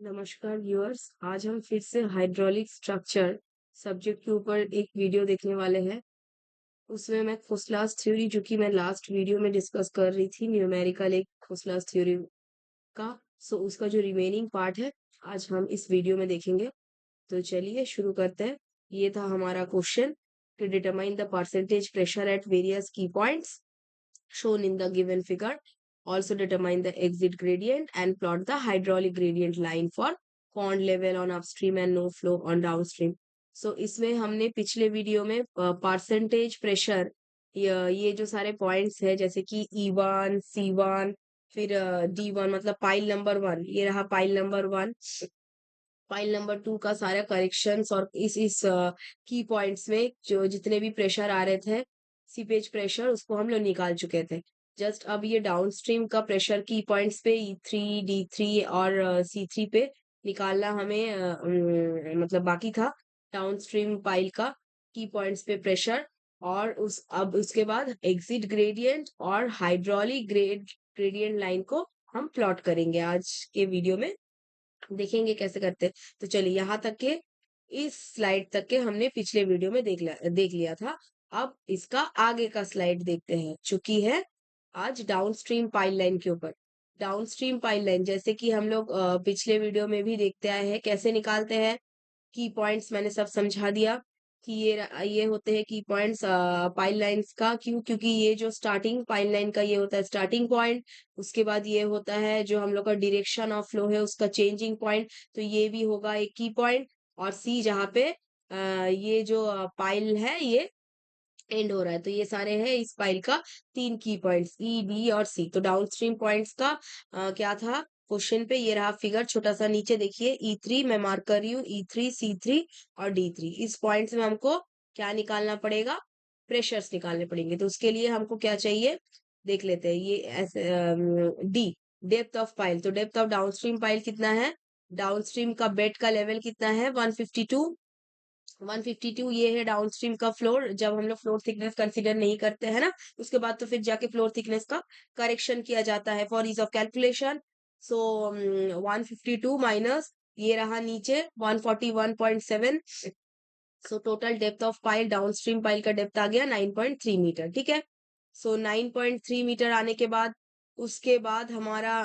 नमस्कार व्यूअर्स। आज हम फिर से हाइड्रोलिक स्ट्रक्चर सब्जेक्ट के ऊपर एक वीडियो देखने वाले हैं। उसमें मैं फुसलास थ्योरी, जो कि मैं लास्ट वीडियो में डिस्कस कर रही थी, न्यूमेरिकल एक फुसलास थ्योरी का। सो उसका जो रिमेनिंग पार्ट है आज हम इस वीडियो में देखेंगे। तो चलिए शुरू करते हैं। ये था हमारा question, to determine the percentage pressure at various key points shown in the given figure. Also determine the exit gradient and plot the hydraulic gradient line for pond level on upstream and no flow on downstream. So इसमें हमने पिछले video में percentage pressure, ये जो सारे points है जैसे कि E1, C1, फिर D1 मतलब पाइल नंबर 1, ये रहा पाइल नंबर 1, फाइल नंबर 2 का सारा करेक्शंस, और इस की पॉइंट्स में जो जितने भी प्रेशर आ रहे थे, सीपेज प्रेशर, उसको हम लोग निकाल चुके थे। जस्ट अब ये डाउनस्ट्रीम का प्रेशर की पॉइंट्स पे E3, D3 और C3 पे निकालना हमें मतलब बाकी था। डाउनस्ट्रीम पाइल का की पॉइंट्स पे प्रेशर, और अब उसके बाद एग्जिट ग्रेडियंट और हाइड्रोलिक ग्रेडियंट लाइन को हम प्लॉट करेंगे आज के वीडियो में। देखेंगे कैसे करते हैं। तो चलिए, यहाँ तक के इस स्लाइड तक के हमने पिछले वीडियो में देख लिया था। अब इसका आगे का स्लाइड देखते हैं, चूंकि है आज डाउनस्ट्रीम पाइपलाइन के ऊपर। डाउनस्ट्रीम पाइपलाइन जैसे कि हम लोग पिछले वीडियो में भी देखते आए हैं, कैसे निकालते हैं की पॉइंट्स, मैंने सब समझा दिया कि ये होते हैं की पॉइंट्स पाइल लाइंस का। क्यों? क्योंकि ये जो स्टार्टिंग पाइल लाइन का ये होता है स्टार्टिंग पॉइंट, उसके बाद ये होता है जो हम लोग का डायरेक्शन ऑफ फ्लो है उसका चेंजिंग पॉइंट, तो ये भी होगा एक की पॉइंट। और सी जहाँ पे ये जो पाइल है ये एंड हो रहा है, तो ये सारे हैं इस पाइल का तीन की पॉइंट्स, ई, बी और सी। तो डाउनस्ट्रीम पॉइंट्स का क्या था क्वेश्चन पे, ये रहा फिगर छोटा सा, नीचे देखिए E3 मैं मार्क कर रही हूँ, E3, C3 और D3। इस पॉइंट्स में हमको क्या निकालना पड़ेगा? प्रेशर्स निकालने पड़ेंगे। तो उसके लिए हमको क्या चाहिए देख लेते हैं। ये ऐसे डी, डेप्थ ऑफ पाइल। तो डेप्थ ऑफ डाउनस्ट्रीम पाइल कितना है? डाउनस्ट्रीम का बेड का लेवल कितना है? 152। 152 ये है डाउनस्ट्रीम का फ्लोर, जब हम लोग फ्लोर थिकनेस कंसीडर नहीं करते हैं ना, उसके बाद तो फिर जाके फ्लोर थिकनेस का करेक्शन किया जाता है for is of calculation. So 152 minus ये रहा नीचे 141.7। So total depth of pile, downstream pile का डेप्थ आ गया 9.3 मीटर। ठीक है। सो 9.3 मीटर आने के बाद उसके बाद हमारा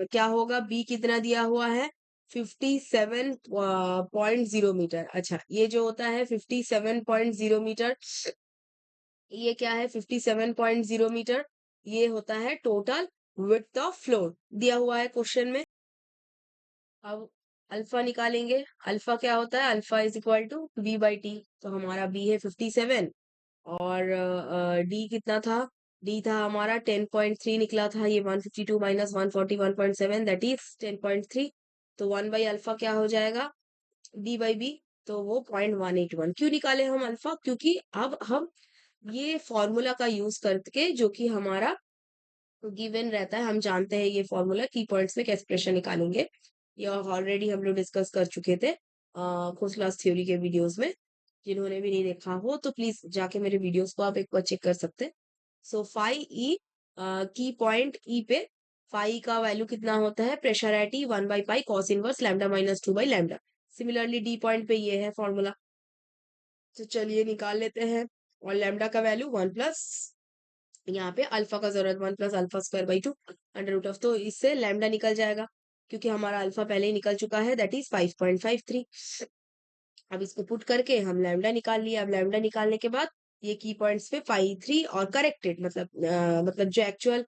क्या होगा? बी कितना दिया हुआ है? 57.0 मीटर। अच्छा, ये जो होता है 57.0 मीटर, ये क्या है? 57.0 मीटर ये होता है टोटल विड्थ ऑफ फ्लोर, दिया हुआ है क्वेश्चन में। अब अल्फा निकालेंगे। अल्फा क्या होता है? Alpha is equal to V/T। तो हमारा बी है 57, और डी कितना था? डी था हमारा 10.3 निकला था। ये 152 माइनस 141.7 दैट इज 10.3। तो 1/अल्फा क्या हो जाएगा? D/B। तो वो 0.181। क्यों निकाले हम अल्फा? क्योंकि अब हम ये फॉर्मूला का यूज करके, जो कि हमारा गिवन रहता है, हम जानते हैं ये फॉर्मूला की पॉइंट्स में कैसे प्रेशर निकालेंगे। ये ऑलरेडी हम लोग डिस्कस कर चुके थे क्लास थ्योरी के वीडियोस में। जिन्होंने भी नहीं देखा हो तो प्लीज जाके मेरे वीडियोस को आप एक बार चेक कर सकते हैं। सो फाई ई की पॉइंट ई पे फाई का वैल्यू कितना होता है? प्रेशर एट ई 1/पाई कॉस इनवर्स लैम्डा माइनस 2/लैम्डा। सिमिलरली डी पॉइंट पे ये है फॉर्मूला। तो चलिए निकाल लेते हैं। और लैम्डा का वैल्यू 1 प्लस, यहाँ पे अल्फा का जरूरत 1+α² 2 अंडर रूट ऑफ, तो इससे लैम्डा निकल जाएगा क्योंकि हमारा अल्फा पहले ही निकल चुका है, दैट इज 5.53। अब इसको पुट करके हम लैम्डा निकाल लिया। अब लैम्डा निकालने के बाद ये की पॉइंट्स पे 5, 3 और करेक्टेड मतलब जो एक्चुअल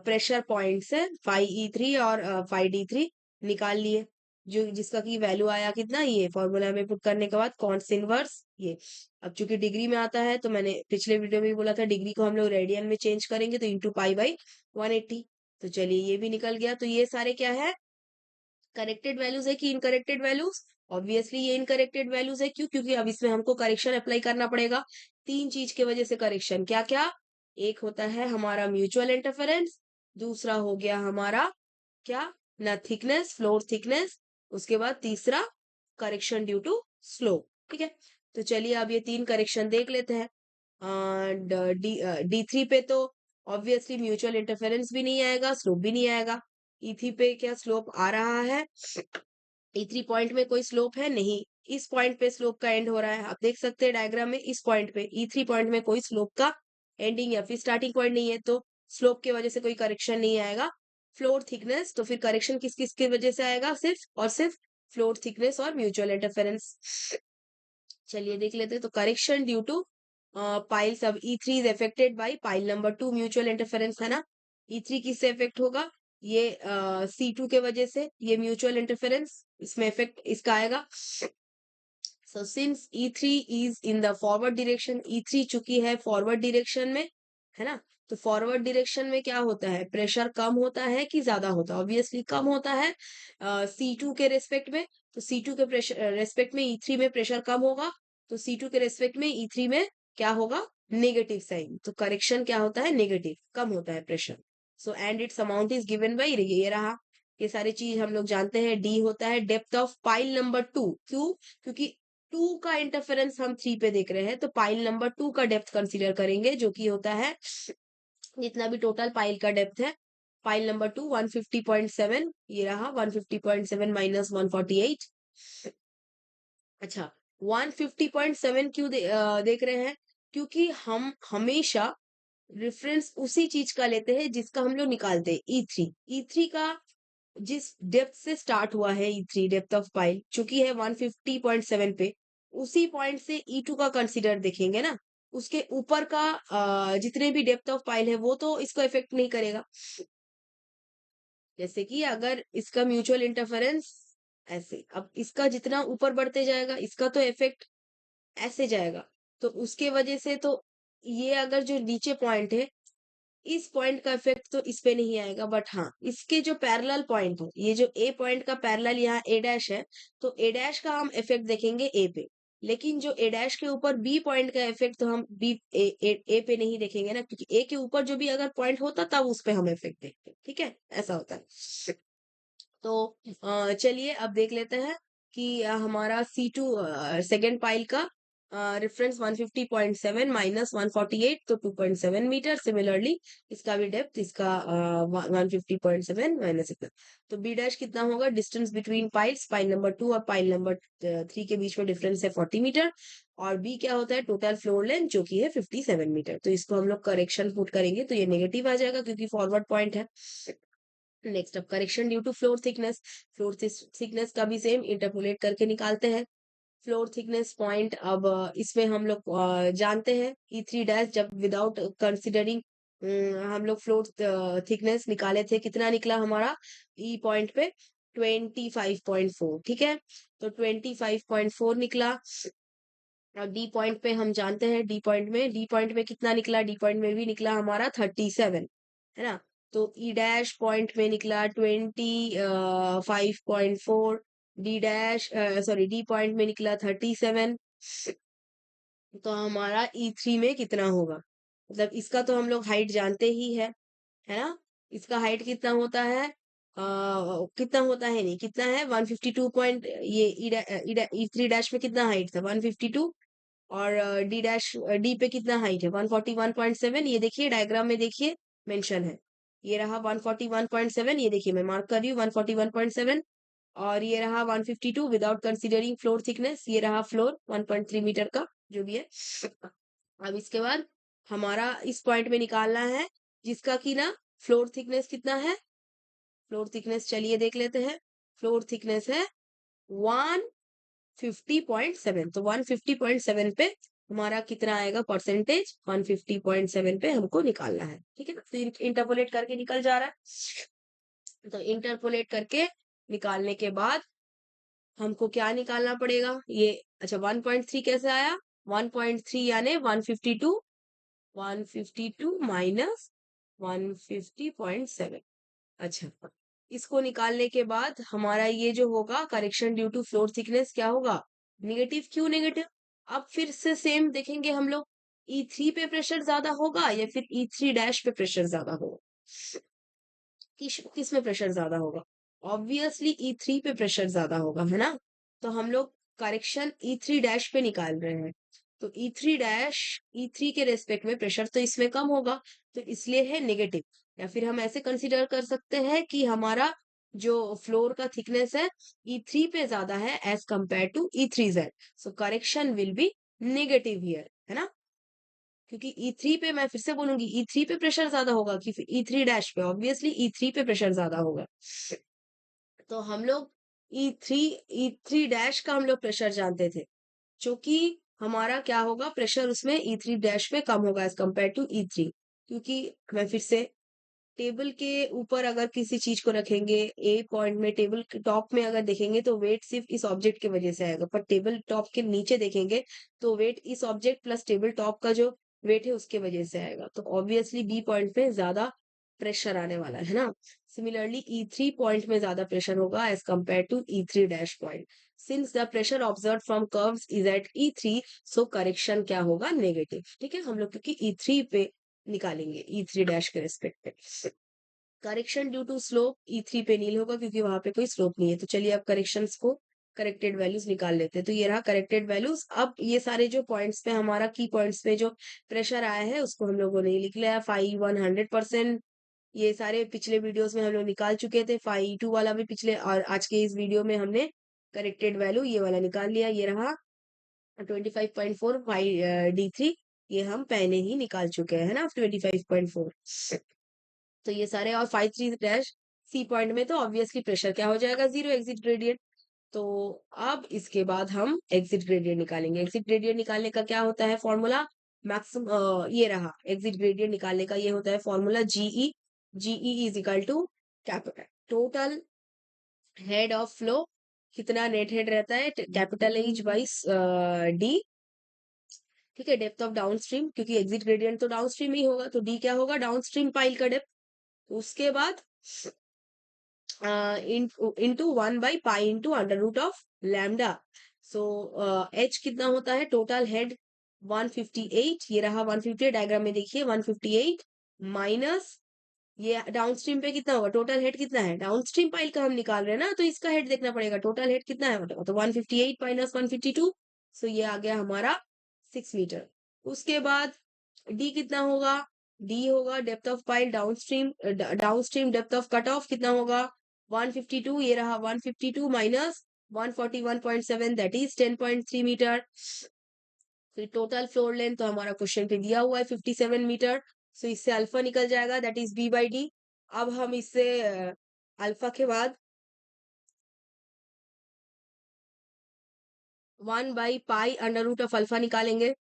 प्रेशर पॉइंट्स है 5E3 और 5D3 निकाल लिए, जो जिसका की वैल्यू आया कितना, ये फॉर्मूला में पुट करने के बाद कॉन्स इनवर्स ये। अब चूंकि डिग्री में आता है तो मैंने पिछले वीडियो में भी बोला था डिग्री को हम लोग रेडियन में चेंज करेंगे, तो इंटू पाई/180। तो चलिए ये भी निकल गया। तो ये सारे क्या है? करेक्टेड वैल्यूज है कि इनकरेक्टेड वैल्यूज? ऑब्वियसली ये इनकरेक्टेड वैल्यूज है। क्यों? क्योंकि अब इसमें हमको करेक्शन अप्लाई करना पड़ेगा। तीन चीज की वजह से करेक्शन, क्या क्या? एक होता है हमारा म्यूचुअल इंटरफेरेंस, दूसरा हो गया हमारा क्या ना थिकनेस, फ्लोर थिकनेस, उसके बाद तीसरा करेक्शन ड्यू टू स्लो। ठीक है। तो चलिए अब ये तीन करेक्शन देख लेते हैं। डी3 पे तो ऑब्वियसली म्यूचुअल इंटरफेरेंस भी नहीं आएगा, स्लोप भी नहीं आएगा। E3 पे क्या स्लोप आ रहा है? E3 पॉइंट में कोई स्लोप है? नहीं। इस पॉइंट पे स्लोप का एंड हो रहा है। आप देख सकते हैं डायग्राम में इस पॉइंट पे E3 पॉइंट में कोई स्लोप का एंडिंग या फिर स्टार्टिंग पॉइंट नहीं है, तो स्लोप की वजह से कोई करेक्शन नहीं आएगा। फ्लोर थिकनेस, तो फिर करेक्शन किस किस की वजह से आएगा? सिर्फ और सिर्फ फ्लोर थिकनेस और म्यूचुअल इंटरफेरेंस। चलिए देख लेते हैं। तो करेक्शन ड्यू टू पाइल सब E3 is affected by pile number 2 mutual interference, है ना। E3 किससे इफेक्ट होगा? ये C2 के वजह से, ये म्यूचुअल इंटरफेरेंस इसमें इफेक्ट इसका आएगा। So since E3 is in the forward direction, E3 चुकी है फॉरवर्ड डायरेक्शन में, है ना। तो फॉरवर्ड डायरेक्शन में क्या होता है? प्रेशर कम होता है कि ज्यादा होता है? ऑब्वियसली कम होता है C2 के रेस्पेक्ट में। तो C2 के प्रेशर रेस्पेक्ट में E3 में प्रेशर कम होगा, तो C2 के रेस्पेक्ट में E3 में क्या होगा? Negative sign. तो करेक्शन क्या होता है? नेगेटिव, कम होता है pressure. So and it's amount is given by, ये रहा। ये सारी चीज हम लोग जानते हैं। डी होता है डेप्थ ऑफ पाइल नंबर 2। क्यों? क्योंकि 2 का इंटरफेरेंस हम 3 पे देख रहे हैं, तो पाइल नंबर 2 का डेप्थ कंसीडर करेंगे, जो कि होता है जितना भी टोटल पाइल का डेप्थ है। पाइल नंबर 2 150.7, ये रहा 150.7 माइनस 148। अच्छा, 150.7 क्यों देख रहे हैं? क्योंकि हम हमेशा रेफरेंस उसी चीज का लेते हैं जिसका हम लोग निकालते हैं E3। E3 का जिस डेप्थ से स्टार्ट हुआ है, E3 डेप्थ ऑफ पाइल चूंकि है 150.7 पे, उसी पॉइंट से E2 का कंसीडर देखेंगे ना। उसके ऊपर का जितने भी डेप्थ ऑफ पाइल है वो तो इसको इफेक्ट नहीं करेगा। जैसे कि अगर इसका म्यूचुअल इंटरफेरेंस ऐसे, अब इसका जितना ऊपर बढ़ते जाएगा इसका तो इफेक्ट ऐसे जाएगा, तो उसके वजह से तो ये अगर जो नीचे पॉइंट है, इस पॉइंट का इफेक्ट तो इस पे नहीं आएगा। बट हाँ, इसके जो पैरेलल पॉइंट है, ये जो ए पॉइंट का पैरेलल यहाँ ए डैश है, तो ए डैश का हम इफेक्ट देखेंगे ए पे। लेकिन जो ए डैश के ऊपर बी पॉइंट का इफेक्ट तो हम बी ए पे नहीं देखेंगे ना, क्योंकि ए के ऊपर जो भी अगर पॉइंट होता तब उस पे हम इफेक्ट देखते हैं। ठीक है, ऐसा होता है। तो चलिए अब देख लेते हैं कि हमारा C2 सेकेंड पाइल का रेफरेंस 150.7 माइनस 148, तो 2.7 मीटर। सिमिलरली इसका भी डेप्थ, इसका 150.7 माइनस इतना, तो बी डैश कितना होगा? Distance between piles, pile number 2 और पाइल नंबर 3 के बीच में डिफरेंस है 40 मीटर। और बी क्या होता है? टोटल फ्लोर लेंथ, जो कि है 57 मीटर। तो इसको हम लोग करेक्शन पुट करेंगे तो ये नेगेटिव आ जाएगा क्योंकि फॉरवर्ड पॉइंट है। नेक्स्ट, अब correction due to floor thickness. Floor thickness का भी सेम इंटरपोलेट करके निकालते हैं। फ्लोर थिकनेस पॉइंट, अब इसमें हम लोग जानते हैं E3 डैश, जब विदाउट कंसिडरिंग हम लोग फ्लोर थिकनेस निकाले थे, कितना निकला हमारा ई पॉइंट पे? 25.4। ठीक है, तो 25.4 निकला। और डी पॉइंट पे हम जानते हैं, डी पॉइंट में कितना निकला? डी पॉइंट में भी निकला हमारा 37, है ना। तो ई डैश पॉइंट में निकला 25.4, D dash sorry D point में निकला 37। तो हमारा E3 में कितना होगा? मतलब इसका तो हम लोग हाइट जानते ही है ना। इसका हाइट कितना होता है? कितना होता है, नहीं कितना है? 152 पॉइंट, ये E3 डैश में कितना हाइट था? 152। और डी डैश डी पे कितना हाइट है? 141.7। ये देखिए डायग्राम में, देखिए मेंशन है, ये रहा 141.7। ये देखिए मैं मार्क कर रही हूँ 141.7। और ये रहा 152 विदाउट कंसीडरिंग फ्लोर थिकनेस, ये रहा फ्लोर 1.3 मीटर का जो भी है। अब इसके बाद हमारा इस पॉइंट में निकालना है, जिसका कि ना फ्लोर थिकनेस कितना है? फ्लोर थिकनेस चलिए देख लेते हैं। फ्लोर थिकनेस है 150.7, तो 150.7 पे हमारा कितना आएगा परसेंटेज? 150.7 पे हमको निकालना है। ठीक है ना, तो इंटरपोलेट करके निकल जा रहा है। तो इंटरपोलेट करके निकालने के बाद हमको क्या निकालना पड़ेगा? ये अच्छा 1.3 कैसे आया? 1.3 यानी 152, 152 माइनस 150.7। अच्छा, इसको निकालने के बाद हमारा ये जो होगा correction due to floor thickness क्या होगा? नेगेटिव। क्यों नेगेटिव? अब फिर से सेम देखेंगे हम लोग, E3 पे प्रेशर ज्यादा होगा या फिर E3 डैश पे प्रेशर ज्यादा होगा? किस में प्रेशर ज्यादा होगा? ऑब्वियसली E3 पे प्रेशर ज्यादा होगा, है ना। तो हम लोग करेक्शन E3 डैश पे निकाल रहे हैं। तो E3 डैश, E3 के रेस्पेक्ट में प्रेशर तो इसमें कम होगा, तो इसलिए है नेगेटिव। या फिर हम ऐसे कंसीडर कर सकते हैं कि हमारा जो फ्लोर का थिकनेस है E3 पे ज्यादा है as compare to E3Z, so correction will be negative here, है ना। क्योंकि E3 पे मैं फिर से बोलूंगी E3 पे प्रेशर ज्यादा होगा कि E3 डैश पे, ऑब्वियसली E3 पे प्रेशर ज्यादा होगा। तो हम लोग E3 E3 डैश का हम लोग प्रेशर जानते थे, क्योंकि हमारा क्या होगा प्रेशर उसमें E3 डैश पे कम होगा एज कंपेयर टू E3। क्योंकि मैं फिर से टेबल के ऊपर अगर किसी चीज को रखेंगे ए पॉइंट में, टेबल के टॉप में अगर देखेंगे तो वेट सिर्फ इस ऑब्जेक्ट की वजह से आएगा, पर टेबल टॉप के नीचे देखेंगे तो वेट इस ऑब्जेक्ट प्लस टेबल टॉप का जो वेट है उसके वजह से आएगा। तो ऑब्वियसली बी पॉइंट पे ज्यादा प्रेशर आने वाला है ना। सिमिलरली E3 पॉइंट में ज्यादा प्रेशर होगा as compare to E3 dash point. Since the pressure observe from curves is at E3, so correction क्या होगा नेगेटिव। ठीक है, हम लोग क्योंकि E3 पे निकालेंगे E3 डैश के रेस्पेक्ट पे। Correction due to slope E3 पे नील होगा क्योंकि वहां पे कोई स्लोप नहीं है। तो चलिए अब करेक्शंस को करेक्टेड वैल्यूज निकाल लेते हैं। तो ये रहा करेक्टेड वैल्यूज। अब ये सारे जो पॉइंट्स पे हमारा की पॉइंट्स पे जो प्रेशर आया है उसको हम लोगों ने लिख लिया। फाइव 100%, ये सारे पिछले वीडियोस में हम लोग निकाल चुके थे। फाइव टू वाला भी पिछले, और आज के इस वीडियो में हमने करेक्टेड वैल्यू ये वाला निकाल लिया। ये रहा 25.4 D3, ये हम पहले ही निकाल चुके हैं ना 25.4। तो ये सारे, और 5 3 डैश सी पॉइंट में तो ऑब्वियसली प्रेशर क्या हो जाएगा, जीरो, एग्जिट ग्रेडियंट। तो अब इसके बाद हम एग्जिट ग्रेडियंट निकालेंगे। एग्जिट ग्रेडियंट निकालने का क्या होता है फॉर्मूला, मैक्सिमम ये रहा एग्जिट ग्रेडियंट निकालने का, ये होता है formula GE. GE is equal to capital total head of flow, कितना नेट हेड रहता है कैपिटल H बाई डी। ठीक है, डेप्थ ऑफ डाउन स्ट्रीम, क्योंकि एग्जिट ग्रेडियंट तो डाउन स्ट्रीम ही होगा, तो डी क्या होगा डाउन स्ट्रीम पाइल का डेप्थ। उसके बाद इंटू 1/पाई into under root of lambda. So H कितना होता है टोटल हेड 158, ये रहा 158 डायग्राम में देखिए 158 माइनस ये डाउन स्ट्रीम पे कितना होगा, टोटल हेड कितना है डाउन स्ट्रीम पाइल का हम निकाल रहे हैं ना, तो इसका हेड देखना पड़ेगा टोटल हेड कितना है, तो 158 माइनस 152, सो ये आ गया हमारा 6 मीटर। उसके बाद डी कितना होगा, डी होगा depth of pile down stream depth of cut off कितना होगा 152, ये रहा 152 माइनस 141.7 दैट इज 10.3 मीटर। फिर टोटल फ्लोर लेंथ तो हमारा क्वेश्चन पे दिया हुआ है 57 मीटर। सो इससे अल्फा निकल जाएगा दैट इज B/D। अब हम इससे अल्फा के बाद 1/पाई अंडर रूट ऑफ अल्फा निकालेंगे।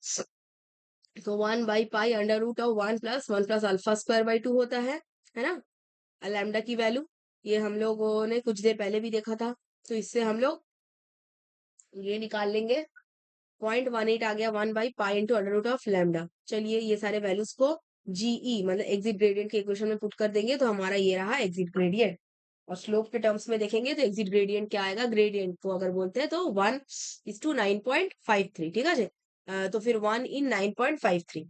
तो 1/पाई under root of 1 + 1 + alpha square by 2 होता है ना। लैम्डा की वैल्यू ये हम लोगों ने कुछ देर पहले भी देखा था, तो इससे हम लोग ये निकाल लेंगे 0.18 आ गया 1/पाई into under root of lambda. चलिए ये सारे वैल्यूज को जीई मतलब एग्जिट ग्रेडियंट के इक्वेशन में पुट कर देंगे, तो हमारा ये रहा एग्जिट ग्रेडियंट। और स्लोप के टर्म्स में देखेंगे तो एग्जिट ग्रेडियंट क्या आएगा, ग्रेडियंट को अगर बोलते हैं तो 1:9.53, ठीक है जी। तो फिर 1:9.53,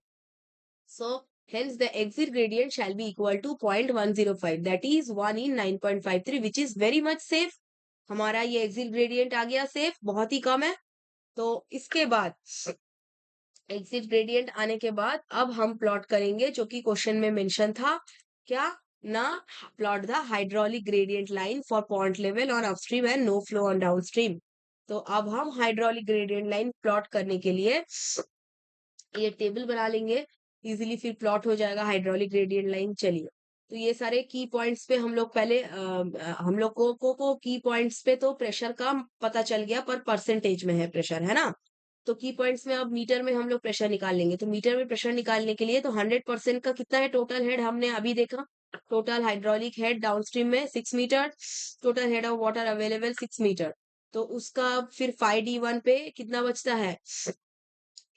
so hence the exit gradient shall be equal to 0.105, that is 1:9.53, which is very much safe। हमारा ये एग्जिट ग्रेडियंट आ गया सेफ, बहुत ही कम है। तो इसके बाद एग्जिट ग्रेडियंट आने के बाद अब हम प्लॉट करेंगे जो कि क्वेश्चन में मेंशन था, क्या ना, plot the hydraulic gradient line for point level on upstream and no flow on downstream. तो अब हम हाइड्रोलिक ग्रेडियंट लाइन प्लॉट करने के लिए ये टेबल बना लेंगे, इजीली फिर प्लॉट हो जाएगा हाइड्रोलिक ग्रेडियंट लाइन। चलिए, तो ये सारे की पॉइंट्स पे हम लोग पहले हम लोग को की पॉइंट्स पे तो प्रेशर का पता चल गया, पर परसेंटेज में है प्रेशर, है ना। तो की पॉइंट्स में अब मीटर में हम लोग प्रेशर निकाल लेंगे। तो मीटर में प्रेशर निकालने के लिए तो 100% का कितना है टोटल हेड, हमने अभी देखा टोटल हाइड्रोलिक हेड डाउनस्ट्रीम में 6 metre, total head of water available 6 metre. तो उसका फिर 5D1 पे कितना बचता है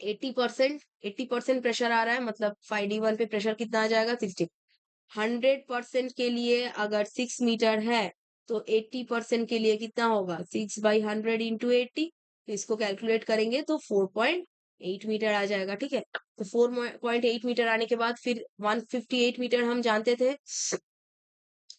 80%, 80% प्रेशर आ रहा है, मतलब 5D1 पे प्रेशर कितना आ जाएगा 60। 100% के लिए अगर 6 मीटर है तो 80% के लिए कितना होगा 6/100 इंटू 80। तो इसको कैलकुलेट करेंगे तो 4.8 मीटर आ जाएगा, ठीक है। तो 4.8 मीटर आने के बाद फिर 158 मीटर हम जानते थे।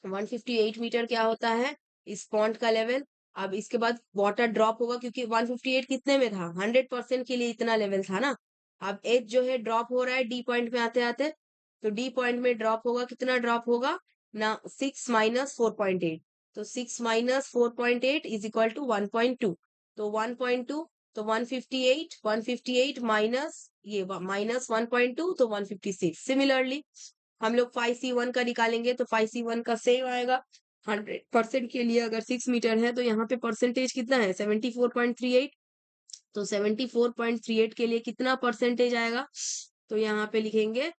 158 मीटर क्या होता है इस पॉन्ड का लेवल। अब इसके बाद वाटर ड्रॉप होगा क्योंकि 158 कितने में था 100% के लिए इतना लेवल था ना। अब एच जो है ड्रॉप हो रहा है डी पॉइंट में आते आते, तो डी पॉइंट में ड्रॉप होगा, कितना ड्रॉप होगा ना, 6 माइनस 4.8। तो 6 माइनस 4.8 इज इक्वल टू 1.2। तो 1.2, तो 158 माइनस ये माइनस 1.2, तो 156। सिमिलरली हम लोग 5C1 का निकालेंगे, तो 5C1 का सेम आएगा। 100% के लिए अगर 6 मीटर है तो यहाँ पे परसेंटेज कितना है, 74.38। तो 74.38 के लिए कितना परसेंटेज आएगा, तो यहाँ पे लिखेंगे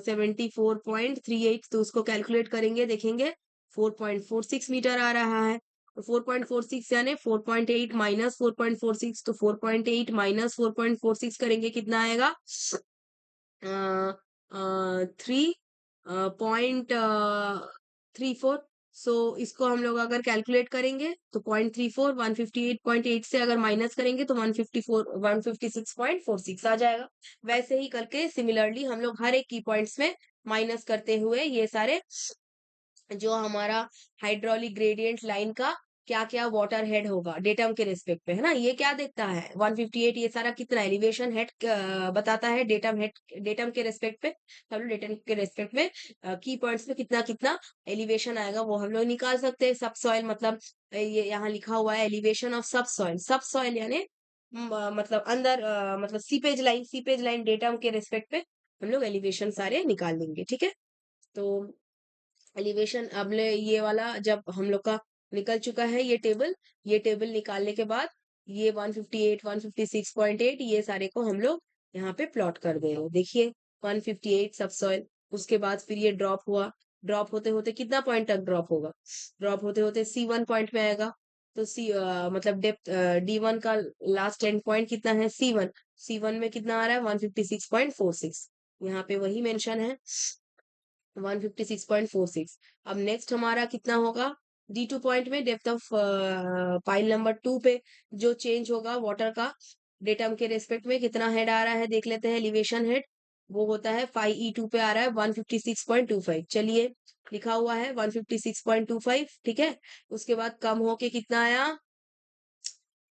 74.38। तो उसको कैलकुलेट करेंगे, देखेंगे 4.46 मीटर आ रहा है। तो 4.46 यानी 4.8 माइनस 4.46, तो 4.8 माइनस 4.46 करेंगे, कितना आएगा, 3.34। सो इसको हम लोग अगर कैलकुलेट करेंगे तो 0.34, 158.8 से अगर माइनस करेंगे तो 156.46 आ जाएगा। वैसे ही करके सिमिलरली हम लोग हर एक की पॉइंट्स में माइनस करते हुए ये सारे जो हमारा हाइड्रोलिक ग्रेडियंट लाइन का क्या क्या वाटर हेड होगा डेटम के रेस्पेक्ट पे, है ना, ये क्या देखता है 158, ये सारा कितना एलिवेशन हेड बताता है डेटम के रेस्पेक्ट पे। हम लोग डेटम के रेस्पेक्ट में की पॉइंट्स में कितना कितना एलिवेशन आएगा वो हम लोग निकाल सकते हैं। सब सॉइल मतलब ये यहाँ लिखा हुआ है एलिवेशन ऑफ सब सॉइल यानी मतलब अंदर मतलब सीपेज लाइन डेटम के रेस्पेक्ट पे हम लोग एलिवेशन सारे निकाल लेंगे, ठीक है। तो एलिवेशन अब ये वाला जब हम लोग का निकल चुका है ये टेबल निकालने के बाद ये 158 156.8 ये सारे को हम लोग यहाँ पे प्लॉट कर दे रहे हैं। देखिए 158 सबसॉइल, उसके बाद फिर ये ड्रॉप हुआ, ड्रॉप होते होते कितना पॉइंट तक ड्रॉप होगा, ड्रॉप होते होते C1 पॉइंट में आएगा। तो मतलब डेप्थ D1 का लास्ट एंड पॉइंट कितना है, C1 में कितना आ रहा है 156.46, यहाँ पे वही मेंशन है 156.46। अब नेक्स्ट हमारा कितना होगा, D2 पॉइंट में डेप्थ ऑफ पाइल नंबर 2 पे जो चेंज होगा वाटर का डेटम के रेस्पेक्ट में कितना हेड आ रहा है देख लेते हैं। एलिवेशन हेड वो होता है 5E2 पे आ रहा है 156.25। चलिए लिखा हुआ है 156.25, ठीक है। उसके बाद कम होके कितना आया,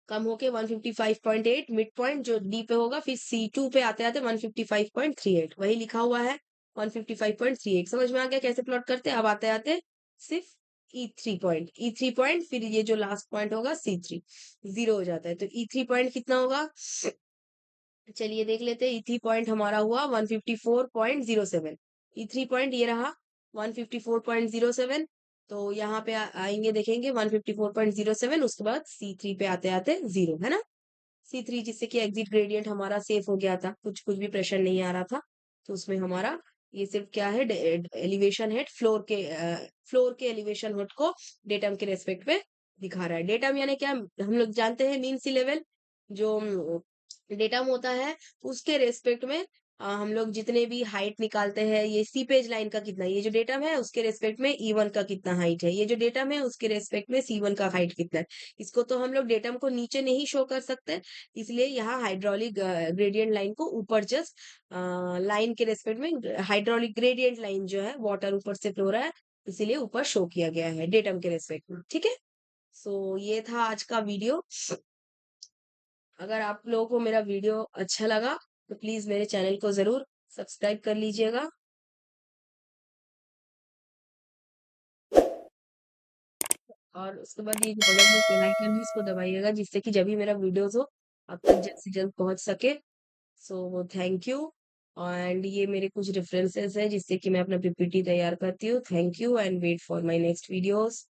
कम होके 155.8 मिड पॉइंट जो डी पे होगा, फिर C2 पे आते आते 155.38 वही लिखा हुआ है 155.38। समझ में आ गया कैसे प्लॉट करते हैं। अब आते आते सिर्फ E3 पॉइंट फिर ये जो लास्ट पॉइंट होगा C3 जीरो हो जाता है। तो E3 पॉइंट कितना होगा, चलिए देख लेते हैं। E3 पॉइंट हमारा हुआ 154.07। E3 पॉइंट ये रहा 154.07। तो यहाँ पे आएंगे देखेंगे 154.07, उसके बाद C3 पे आते आते जीरो, है ना। C3 जिससे कि एग्जिट ग्रेडियंट हमारा सेफ हो गया था, कुछ भी प्रेशर नहीं आ रहा था। तो उसमें हमारा ये सिर्फ क्या है एलिवेशन हेड फ्लोर के एलिवेशन हेड को डेटम के रेस्पेक्ट पे दिखा रहा है। डेटम यानी क्या, हम लोग जानते हैं मीन सी लेवल जो डेटम होता है उसके रेस्पेक्ट में हम लोग जितने भी हाइट निकालते हैं, ये सीपेज लाइन का कितना, ये जो डेटम है उसके रेस्पेक्ट में E1 का कितना हाइट है, ये जो डेटम है उसके रेस्पेक्ट में C1 का हाइट कितना है। इसको तो हम लोग डेटम को नीचे नहीं शो कर सकते, इसलिए यहाँ हाइड्रोलिक ग्रेडियंट लाइन को ऊपर जस्ट लाइन के रेस्पेक्ट में हाइड्रोलिक ग्रेडियंट लाइन जो है वाटर ऊपर से फ्लो रहा है इसीलिए ऊपर शो किया गया है डेटम के रेस्पेक्ट में, ठीक है। सो ये था आज का वीडियो। अगर आप लोगों को मेरा वीडियो अच्छा लगा तो प्लीज मेरे चैनल को जरूर सब्सक्राइब कर लीजिएगा। और उसके बाद ये जो बगल में बेल आइकन है इसको दबाइएगा जिससे कि जब भी मेरा वीडियोस हो आप तक जल्द से जल्द पहुंच सके। So thank you. एंड ये मेरे कुछ रेफरेंसेस है जिससे कि मैं अपना पीपीटी तैयार करती हूँ। Thank you and wait for my next videos.